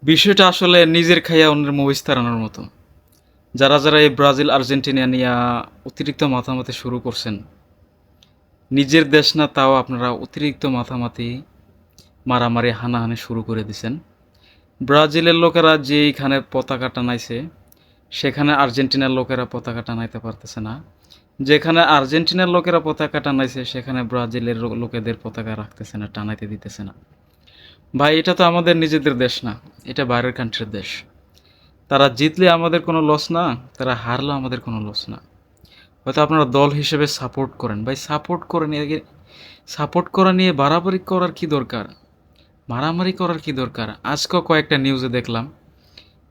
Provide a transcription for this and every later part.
বিষয়টা আসলে নিজের খাইয়া অন্যের মহিষ তাড়ানোর মতো। যারা এই ব্রাজিল আর্জেন্টিনা নিয়া অতিরিক্ত মাতামাতি শুরু করছেন, নিজের দেশ না তাও আপনারা অতিরিক্ত মাতামাতি, মারামারি, হানাহানি শুরু করে দিছেন। ব্রাজিলের লোকেরা যেইখানে পতাকা টানাইছে, সেখানে আর্জেন্টিনার লোকেরা পতাকা টানাইতে পারতেছে না। যেখানে আর্জেন্টিনার লোকেরা পতাকা টানাইছে, সেখানে ব্রাজিলের লোকেদের পতাকা রাখতেছে না, টানাইতে দিতেছে না। ভাই, এটা তো আমাদের নিজেদের দেশ না, এটা বাইরের কান্ট্রির দেশ। তারা জিতলে আমাদের কোনো লস না, তারা হারলে আমাদের কোনো লস না। হয়তো আপনারা দল হিসেবে সাপোর্ট করেন, ভাই সাপোর্ট করেন, এর সাপোর্ট করা নিয়ে বাড়াবাড়ি করার কি দরকার, মারামারি করার কি দরকার? আজকেও কয়েকটা নিউজে দেখলাম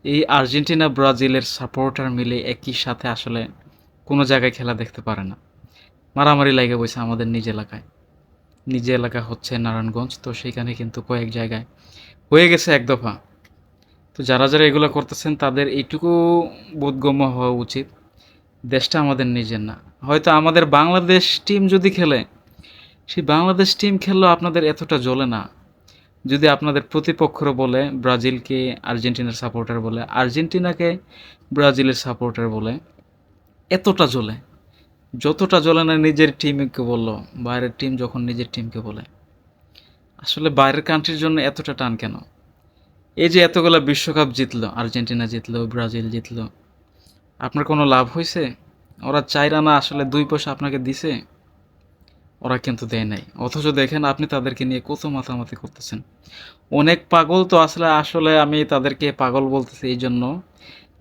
এই আর্জেন্টিনা ব্রাজিলের সাপোর্টার মিলে একই সাথে আসলে কোনো জায়গায় খেলা দেখতে পারে না, মারামারি লাগে বসে আমাদের নিজ এলাকায়। নিজ এলাকা হচ্ছে নারায়ণগঞ্জ, তো সেইখানে কিন্তু কয়েক জায়গায় হয়ে গেছে এক দফা। তো যারা এগুলো করতেছেন তাদের এইটুকু বোধগম্য হওয়া উচিত, দেশটা আমাদের নিজের না। হয়তো আমাদের বাংলাদেশ টিম যদি খেলে, সেই বাংলাদেশ টিম খেললেও আপনাদের এতটা জ্বলে না। যদি আপনাদের প্রতিপক্ষরা বলে ব্রাজিলকে আর্জেন্টিনার সাপোর্টার বলে, আর্জেন্টিনাকে ব্রাজিলের সাপোর্টার বলে, এতটা জ্বলে, যতটা জ্বলে না নিজের টিমকে বললো, বাইরের টিম যখন নিজের টিমকে বলে। আসলে বাইরের কান্ট্রির জন্য এতটা টান কেন? এই যে এতগুলো বিশ্বকাপ জিতলো, আর্জেন্টিনা জিতলো, ব্রাজিল জিতলো, আপনার কোনো লাভ হয়েছে? ওরা চাইরা না আসলে 2 পয়সা আপনাকে দিছে? ওরা কিন্তু দেয় নাই। অথচ দেখেন আপনি তাদেরকে নিয়ে কত মাতামাতি করতেছেন। অনেক পাগল তো আসলে আসলে আমি তাদেরকে পাগল বলতেছি এই জন্য,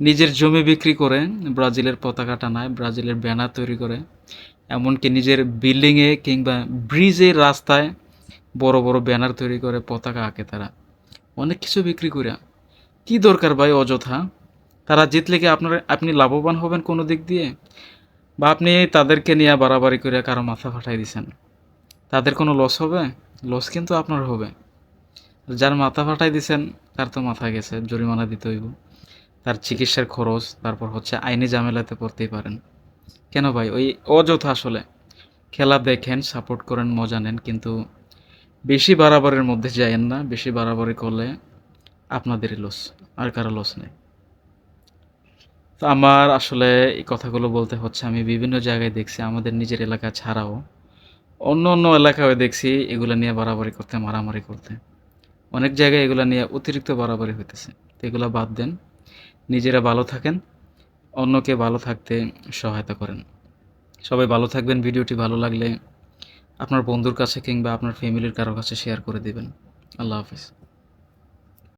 নিজের জমি বিক্রি করে ব্রাজিলের পতাকা টানায়, ব্রাজিলের ব্যানার তৈরি করে, এমনকি নিজের বিল্ডিংয়ে কিংবা ব্রিজের রাস্তায় বড় বড় ব্যানার তৈরি করে পতাকা আঁকে তারা। অনেক কিছু বিক্রি করে। কি দরকার ভাই অযথা? তারা জিতলে কি আপনি লাভবান হবেন কোনো দিক দিয়ে? বা আপনি তাদেরকে নিয়ে বাড়াবাড়ি করে কারো মাথা ফাটাই দিছেন, তাদের কোনো লস হবে? লস কিন্তু আপনার হবে। যার মাথা ফাটাই দিছেন তার তো মাথা গেছে, জরিমানা দিতে হইব, তার চিকিৎসার খরচ, তারপর হচ্ছে আইনি ঝামেলাতে পড়তেই পারেন। কেন ভাই ওই অযথা আসলে খেলা দেখেন, সাপোর্ট করেন, মজা নেন, কিন্তু বেশি বাড়াবাড়ির মধ্যে যায়েন না। বেশি বাড়াবাড়ি করলে আপনাদেরই লস, আর কারো লস নেই। তো আমার আসলে এই কথাগুলো বলতে হচ্ছে, আমি বিভিন্ন জায়গায় দেখছি আমাদের নিজের এলাকা ছাড়াও অন্য অন্য এলাকায় দেখছি এগুলো নিয়ে বাড়াবাড়ি করতে, মারামারি করতে। অনেক জায়গায় এগুলো নিয়ে অতিরিক্ত বাড়াবাড়ি হইতেছে। তো এগুলো বাদ দেন, নিজেরা ভালো থাকেন, অন্যকে ভালো থাকতে সহায়তা করেন। সবাই ভালো থাকবেন। ভিডিওটি ভালো লাগলে আপনার বন্ধুর কাছে কিংবা আপনার ফ্যামিলির কারো কাছে শেয়ার করে দিবেন। আল্লাহ হাফেজ।